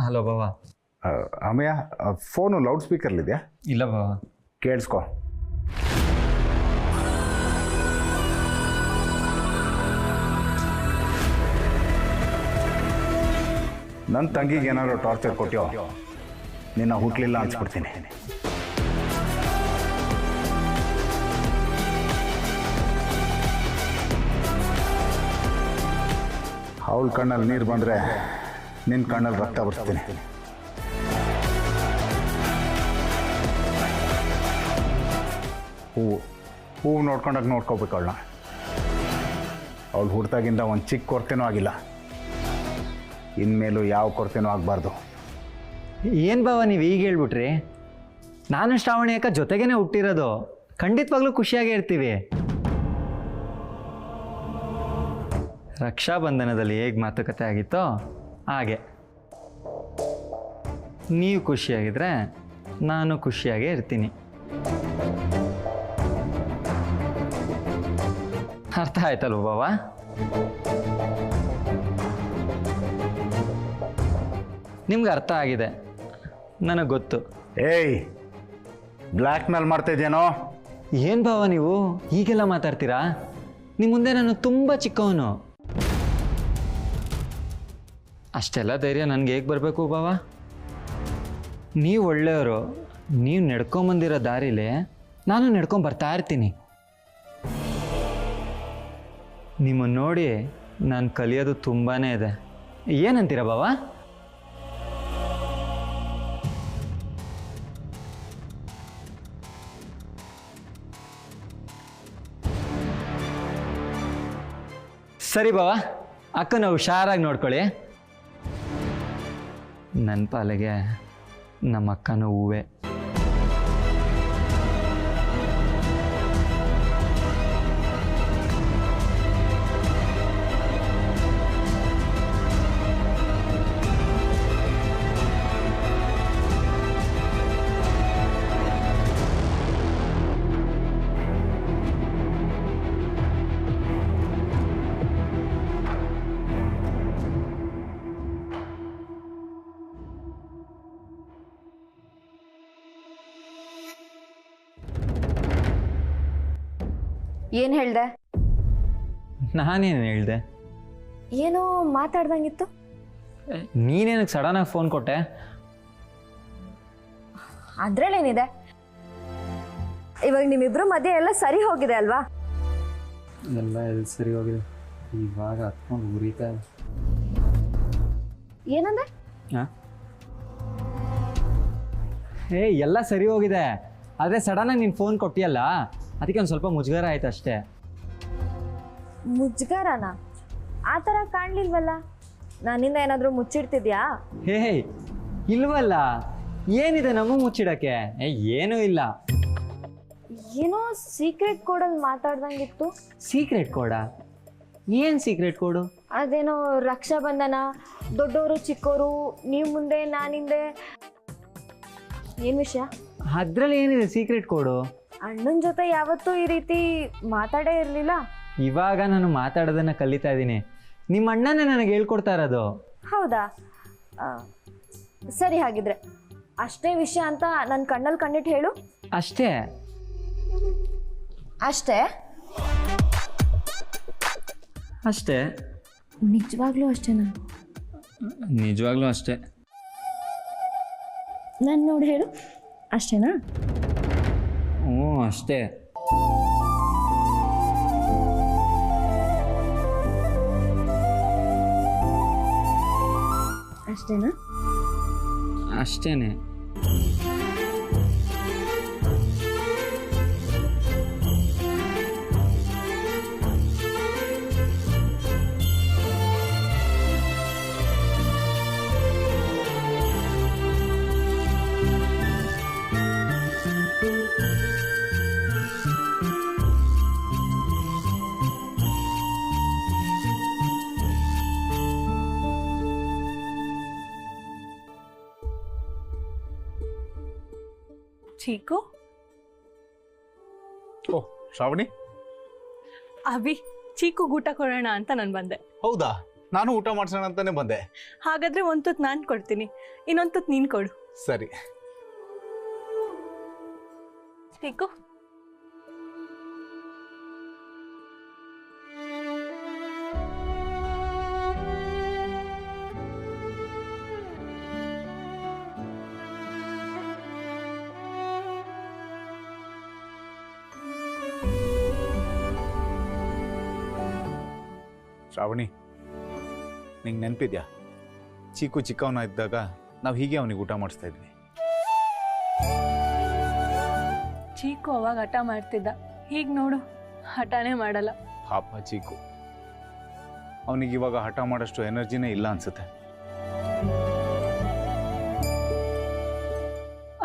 Hello ಬಾವ. ಅಮ್ಮಯ್ಯ, phone loud ಸ್ಪೀಕರ್ಲಿದೆಯಾ? ಇಲ್ಲ ಬಾವ. ಕೇಳಿಸ್ಕೊ. ನನ್ನ ತಂಗಿಗೆ ಏನಾದ್ರು ಟಾರ್ಚರ್ ಕೊಟ್ಯೋ ನಿನ್ನ ಹುಟ್ಲಿಲ್ಲ ಅನ್ಸ್ಬಿಡ್ತೀನಿ. ಅವಳ ಕಣ್ಣಲ್ಲಿ ನೀರು ಬಂದರೆ ನಿನ್ನ ಕಣ್ಣಲ್ಲಿ ರಕ್ತ ಬರ್ತೀನಿ. ಹೂವು ನೋಡ್ಕೊಂಡಾಗ ನೋಡ್ಕೋಬೇಕು ಅವಳನ್ನ. ಅವಳು ಹುಡ್ತಾಗಿಂದ ಒಂದು ಚಿಕ್ಕ ಕೊರತೆನೂ ಆಗಿಲ್ಲ, ಇನ್ಮೇಲೂ ಯಾವ ಕೊರತೆನೂ ಆಗಬಾರ್ದು. ಏನು ಬಾವ ನೀವು ಈಗ ಹೇಳ್ಬಿಟ್ರಿ? ನಾನು ಶ್ರಾವಣಿ ಅಕ್ಕ ಜೊತೆಗೇನೆ ಹುಟ್ಟಿರೋದು, ಖಂಡಿತವಾಗ್ಲೂ ಖುಷಿಯಾಗೇ ಇರ್ತೀವಿ. ರಕ್ಷಾಬಂಧನದಲ್ಲಿ ಹೇಗೆ ಮಾತುಕತೆ ಆಗಿತ್ತೋ ಹಾಗೆ ನೀವು ಖುಷಿಯಾಗಿದ್ರೆ ನಾನು ಖುಷಿಯಾಗೇ ಇರ್ತೀನಿ. ಅರ್ಥ ಆಯ್ತಲ್ವ ಬಾವ? ನಿಮ್ಗೆ ಅರ್ಥ ಆಗಿದೆ, ನನಗೆ ಗೊತ್ತು. ಏಯ್, ಬ್ಲ್ಯಾಕ್ ಮೇಲ್ ಮಾಡ್ತಾ ಇದೆಯೇನೋ? ಏನು ಬಾವ ನೀವು ಹೀಗೆಲ್ಲ ಮಾತಾಡ್ತೀರಾ? ನಿಮ್ಮ ಮುಂದೆ ನಾನು ತುಂಬ ಚಿಕ್ಕವನು. ಅಷ್ಟೆಲ್ಲ ಧೈರ್ಯ ನನಗೆ ಹೇಗೆ ಬರಬೇಕು ಬಾವ? ನೀವು ಒಳ್ಳೆಯವರು, ನೀವು ನಡ್ಕೊಂಬಂದಿರೋ ದಾರಿಲೇ ನಾನು ನಡ್ಕೊಂಬರ್ತಾ ಇರ್ತೀನಿ. ನಿಮ್ಮನ್ನು ನೋಡಿ ನಾನು ಕಲಿಯೋದು ತುಂಬಾ ಇದೆ. ಏನಂತೀರ ಬಾವ? ಸರಿ ಬಾವ, ಅಕ್ಕನ ಹುಷಾರಾಗಿ ನೋಡ್ಕೊಳ್ಳಿ. ನನ್ನ ಪಾಲಿಗೆ ನಮ್ಮ ಅಕ್ಕನೂ ಹೂವೆ. ಏನ್ ಹೇಳ್ದೆ? ನಾನೇನು ಹೇಳ್ದೆ? ಏನೋ ಮಾತಾಡ್ದಂಗಿತ್ತು. ನೀನೇನಕ್ಕೆ ಸಡನ್ನಾಗಿ ಫೋನ್ ಕೊಟ್ಟೆ? ಅದ್ರಲ್ಲೇನಿದೆ, ಇವಾಗ ನಿಮ್ಮಿಬ್ರು ಮಧ್ಯೆ ಎಲ್ಲ ಸರಿ ಹೋಗಿದೆ ಅಲ್ವಾ? ಎಲ್ಲ ಎಲ್ಲಿ ಸರಿ ಹೋಗಿದೆ, ಇವಾಗ ಹತ್ಕೊಂಡು ಉರಿತಾ ಇದೆ. ಏನಂದ್ರೆ? ಎಲ್ಲ ಸರಿ ಹೋಗಿದೆ, ಆದರೆ ಸಡನ್ನಾಗಿ ನೀನು ಫೋನ್ ಕೊಟ್ಟಿಯಲ್ಲ, ಅದಕ್ಕೆ ಒಂದು ಸ್ವಲ್ಪ ಮುಜುಗರ ಆಯ್ತು ಅಷ್ಟೇ. ಮುಜುಗರನ? ಆ ಥರ ಕಾಣ್ಲಿಲ್ವಲ್ಲ. ನನ್ನಿಂದ ಏನಾದರೂ ಮುಚ್ಚಿಡ್ತಿದ್ಯಾ? ಹೇ ಇಲ್ವಲ್ಲ, ಏನಿದೆ ನಮ್ಮ ಮುಚ್ಚಿಡಕ್ಕೆ? ಏನೂ ಇಲ್ಲ. ಏನೋ ಸೀಕ್ರೆಟ್ ಕೋಡಲ್ಲಿ ಮಾತಾಡ್ದಂಗಿತ್ತು. ಸೀಕ್ರೆಟ್ ಕೋಡಾ? ಏನು ಸೀಕ್ರೆಟ್ ಕೋಡು? ಅದೇನೋ ರಕ್ಷಾಬಂಧನ, ದೊಡ್ಡವರು ಚಿಕ್ಕವರು, ನೀವು ಮುಂದೆ ನಾನಿಂದೆ. ಏನು ವಿಷಯ? ಅದರಲ್ಲಿ ಏನಿದೆ ಸೀಕ್ರೆಟ್ ಕೋಡು? ಅಣ್ಣನ ಜೊತೆ ಯಾವತ್ತೂ ಈ ರೀತಿ ಮಾತಾಡೇ ಇರಲಿಲ್ಲ. ಇವಾಗ ನಾನು ಮಾತಾಡೋದನ್ನು ಕಲಿತಾ ಇದ್ದೀನಿ. ನಿಮ್ಮ ಅಣ್ಣನೇ ನನಗೆ ಹೇಳ್ಕೊಡ್ತಾ ಇರೋದು. ಹೌದಾ? ಸರಿ, ಹಾಗಿದ್ರೆ ಅಷ್ಟೇ ವಿಷಯ ಅಂತ ನನ್ನ ಕಣ್ಣಲ್ಲಿ ಕಣ್ಣಿಟ್ಟು ಹೇಳು. ಅಷ್ಟೇ? ಅಷ್ಟೇ? ಅಷ್ಟೇ? ನಿಜವಾಗ್ಲೂ ಅಷ್ಟೇನಾ? ನಿಜವಾಗ್ಲೂ ಅಷ್ಟೇ. ನಾನು ನೋಡಿ ಹೇಳು, ಅಷ್ಟೇನಾ? ಹ್ಞೂ ಅಷ್ಟೇ. ಅಷ್ಟೇನಾ? ಅಷ್ಟೇನೆ. ಚೀಕು, ಶ್ರಾವಣಿ, ಅಭಿ, ಚೀಕು ಊಟ ಕೊಡೋಣ ಅಂತ ನಾನು ಬಂದೆ. ಹೌದಾ? ನಾನು ಊಟ ಮಾಡ್ಸೋಣ ಅಂತಾನೆ ಬಂದೆ. ಹಾಗಾದ್ರೆ ಒಂದು ತುತ್ತು ನಾನು ಕೊಡ್ತೀನಿ, ಇನ್ನೊಂದು ತುತ್ತು ನೀನು ಕೊಡು. ಸರಿ. ಚೀಕು, ಶ್ರಾವಣಿ, ನಿಂಗೆ ನೆನಪಿದ್ಯಾ ಚಿಕ್ಕವನ ಇದ್ದಾಗ ನಾವು ಹೀಗೆ ಅವನಿಗೆ ಊಟ ಮಾಡಿಸ್ತಾ ಇದ್ವಿ. ಚೀಕು ಅವಾಗ ಹಠ ಮಾಡ್ತಿದ್ದ, ಹೀಗೆ ನೋಡು ಹಠನೇ ಮಾಡಲ್ಲ. ಪಾಪ ಚೀಕು, ಅವನಿಗೆ ಇವಾಗ ಹಠ ಮಾಡೋಷ್ಟು ಎನರ್ಜಿನೇ ಇಲ್ಲ ಅನ್ಸುತ್ತೆ.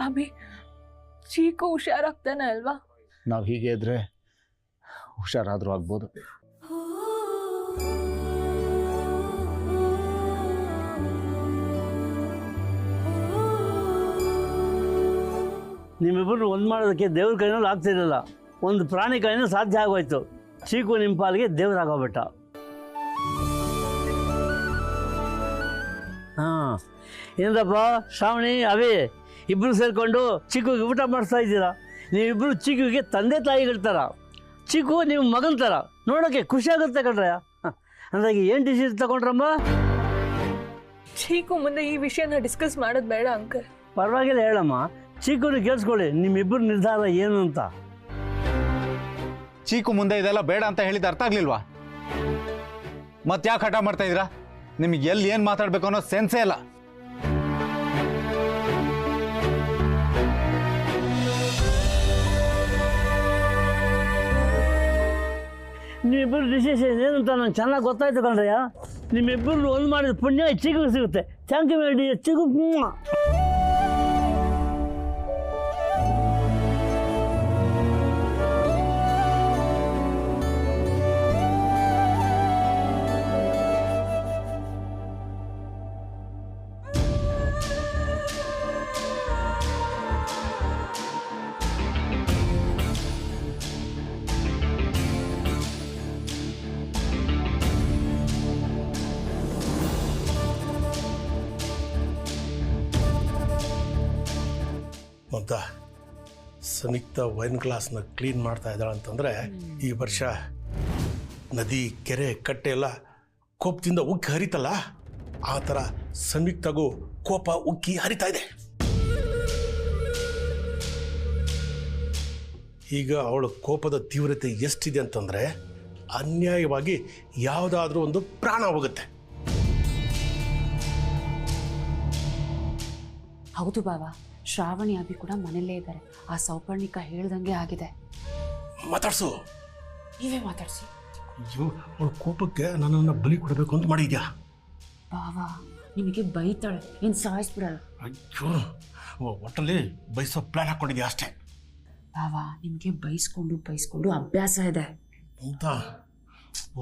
ಅಭಿ, ಚೀಕು ಹುಷಾರಾಗ್ತಾನೆ ಅಲ್ವಾ? ನಾವು ಹೀಗೆ ಇದ್ರೆ ಹುಷಾರಾದರೂ ಆಗ್ಬೋದು. ನಿಮ್ಮಿಬ್ಬರು ಒಂದು ಮಾಡೋದಕ್ಕೆ ದೇವ್ರ ಕೈನಲ್ಲಿ ಆಗ್ತಿರಲಿಲ್ಲ, ಒಂದು ಪ್ರಾಣಿ ಕೈನೂ ಸಾಧ್ಯ ಆಗೋಯ್ತು. ಚೀಕು ನಿಮ್ಮ ಪಾಲಿಗೆ ದೇವ್ರಾಗೋಗ್ಬಿಟ್ಟ. ಹಾಂ, ಏನಪ್ಪ ಶ್ರಾವಣಿ, ಅವೇ ಇಬ್ಬರು ಸೇರಿಕೊಂಡು ಚೀಕುಗೆ ಊಟ ಮಾಡಿಸ್ತಾ ಇದ್ದೀರಾ. ನೀವಿಬ್ಬರು ಚೀಕುಗೆ ತಂದೆ ತಾಯಿಗಳ ಥರ, ಚೀಕು ನಿಮ್ಮ ಮಗನ ಥರ. ನೋಡೋಕ್ಕೆ ಖುಷಿ ಆಗುತ್ತೆ ಕಣ್ರಯ್ಯ. ಅಂದಾಗಿ ಏನು ಡಿಸಿಷನ್ ತಗೊಂಡ್ರಮ್ಮ? ಚೀಕು ಮುಂದೆ ಈ ವಿಷಯನ ಡಿಸ್ಕಸ್ ಮಾಡೋದು ಬೇಡ ಅಂಕಲ್. ಪರವಾಗಿಲ್ಲ ಹೇಳಮ್ಮ, ಚೀಕುನ ಕೇಳಿಸ್ಕೊಳ್ಳಿ ನಿಮ್ಮಿಬ್ಬರು ನಿರ್ಧಾರ ಏನು ಅಂತ. ಚೀಕು ಮುಂದೆ ಇದೆಲ್ಲ ಬೇಡ ಅಂತ ಹೇಳಿದ ಅರ್ಥ ಆಗ್ಲಿಲ್ವಾ? ಮತ್ತೆ ಯಾಕೆ ಹಠ ಮಾಡ್ತಾ ಇದ್ದೀರಾ? ನಿಮಗೆ ಎಲ್ಲಿ ಏನು ಮಾತಾಡಬೇಕು ಅನ್ನೋ ಸೆನ್ಸೇ ಇಲ್ಲ. ನಿಮ್ಮಿಬ್ಬರು ಡಿಸಿಷನ್ ಏನು ಅಂತ ನಂಗೆ ಚೆನ್ನಾಗಿ ಗೊತ್ತಾಯ್ತು ಕಣ್ರಯ್ಯ. ನಿಮ್ಮಿಬ್ಬರು ಒಂದು ಮಾಡಿದ ಪುಣ್ಯ ಚೀಕು ಸಿಗುತ್ತೆ. ಥ್ಯಾಂಕ್ ಯು ಮೇಡಿ ಚೀಕು. ಅಂತ ಸಂಯುಕ್ತ ವೈನ್ ಗ್ಲಾಸ್ನ ಕ್ಲೀನ್ ಮಾಡ್ತಾ ಇದ್ದಾಳೆ ಅಂತಂದರೆ ಈ ವರ್ಷ ನದಿ ಕೆರೆ ಕಟ್ಟೆ ಎಲ್ಲ ಕೋಪದಿಂದ ಉಕ್ಕಿ ಹರಿತಲ್ಲ, ಆ ಥರ ಸಂಯುಕ್ತಗೂ ಕೋಪ ಉಕ್ಕಿ ಹರಿತಾ ಇದೆ. ಈಗ ಅವಳ ಕೋಪದ ತೀವ್ರತೆ ಎಷ್ಟಿದೆ ಅಂತಂದರೆ ಅನ್ಯಾಯವಾಗಿ ಯಾವುದಾದ್ರೂ ಒಂದು ಪ್ರಾಣ ಹೋಗುತ್ತೆ. ಹೌದು ಬಾವಾ, ಶ್ರಾವಣಿ ಅಭಿ ಕೂಡ ಮನೆಯಲ್ಲೇ ಇದ್ದಾರೆ. ಆ ಸೌಪರ್ಣಿಕ ಹೇಳ್ದಂಗೆ ಆಗಿದೆ. ಮಾತಾಡ್ಸು, ನೀವೇ ಮಾತಾಡ್ಸಿ. ಅಯ್ಯೋ, ಅವಳ ಕೋಪಕ್ಕೆ ನನ್ನನ್ನು ಬಲಿ ಕೊಡಬೇಕು ಅಂತ ಮಾಡಿದ್ಯಾ? ಬಾವಾ, ನಿಮಗೆ ಬೈತಾಳೆ, ಏನು ಸಾಯಿಸ್ಬಿಡಲ್ಲ. ಅಯ್ಯೋ, ಒಟ್ಟಲ್ಲಿ ಬಯಸೋ ಪ್ಲಾನ್ ಹಾಕ್ಕೊಂಡಿದ್ಯಾ ಅಷ್ಟೇ. ಬಾವಾ, ನಿಮಗೆ ಬೈಸ್ಕೊಂಡು ಅಭ್ಯಾಸ ಇದೆ ಅಂತ.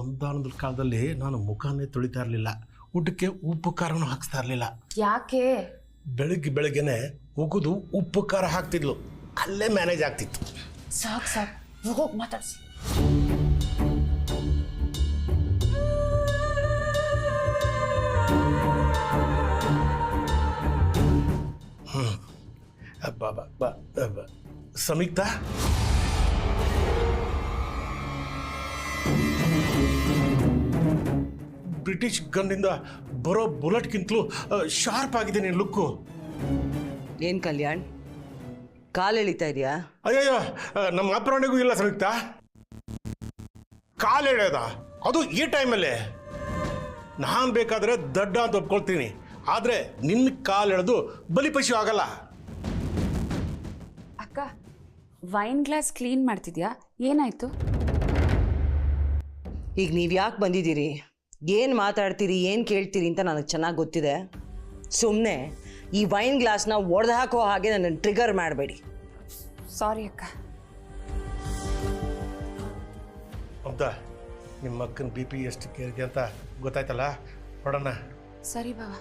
ಒಂದಾನದ ಕಾಲದಲ್ಲಿ ನಾನು ಮುಖನೇ ತೊಳಿತಾ ಇರಲಿಲ್ಲ, ಊಟಕ್ಕೆ ಉಪ್ಪು ಖಾರನೂ ಹಾಕ್ಸ್ತಾ ಇರಲಿಲ್ಲ. ಯಾಕೆ? ಬೆಳಗ್ಗೆನೆ ಹೋಗೋದು ಉಪ್ಪು ಖಾರ ಹಾಕ್ತಿದ್ಲು, ಅಲ್ಲೇ ಮ್ಯಾನೇಜ್ ಆಗ್ತಿತ್ತು. ಸಾಕು ಹೋಗಿ ಮಾತಾಡ್ಸಿ. ಸಂಯುಕ್ತ, ಬ್ರಿಟಿಷ್ ಗನ್ನಿಂದ ಬರೋ ಬುಲೆಟ್ಗಿಂತಲೂ ಶಾರ್ಪ್ ಆಗಿದೆ ನಿನ್ನ ಲುಕ್ಕು. ಏನ್ ಕಲ್ಯಾಣ್, ಕಾಲು ಎಳಿತಾ ಇದೆಯಾ? ಅಯ್ಯಯ್ಯೋ, ನಮ್ಮ ಅಪ್ರಾಣಿಗೂ ಇಲ್ಲ ಸಂಯುಕ್ತ, ಕಾಲು ಎಳೆಯೋದ ಅದು ಈ ಟೈಮಲ್ಲೇ. ನಾನು ಬೇಕಾದ್ರೆ ದಡ್ಡ ಅಂತ ಒಪ್ಕೊಳ್ತೀನಿ, ಆದರೆ ನಿನ್ನ ಕಾಲು ಎಳೆದು ಬಲಿಪಶು ಆಗಲ್ಲ. ಅಕ್ಕ, ವೈನ್ ಗ್ಲಾಸ್ ಕ್ಲೀನ್ ಮಾಡ್ತಿದ್ಯಾ? ಏನಾಯ್ತು? ಈಗ ನೀವು ಯಾಕೆ ಬಂದಿದ್ದೀರಿ, ಏನು ಮಾತಾಡ್ತೀರಿ, ಏನು ಕೇಳ್ತೀರಿ ಅಂತ ನನಗೆ ಚೆನ್ನಾಗಿ ಗೊತ್ತಿದೆ. ಸುಮ್ಮನೆ ಈ ವೈನ್ ಗ್ಲಾಸ್ನ ಒಡೆದು ಹಾಕೋ ಹಾಗೆ ನನ್ನನ್ನು ಟ್ರಿಗರ್ ಮಾಡಬೇಡಿ. ಸಾರಿ ಅಕ್ಕ. ಅಂತ ನಿಮ್ಮ ಅಕ್ಕನ BP ಎಷ್ಟು ಕೇಳಿದೆ ಅಂತ ಗೊತ್ತಾಯ್ತಲ್ಲ, ನೋಡೋಣ. ಸರಿ ಬಾವಾ.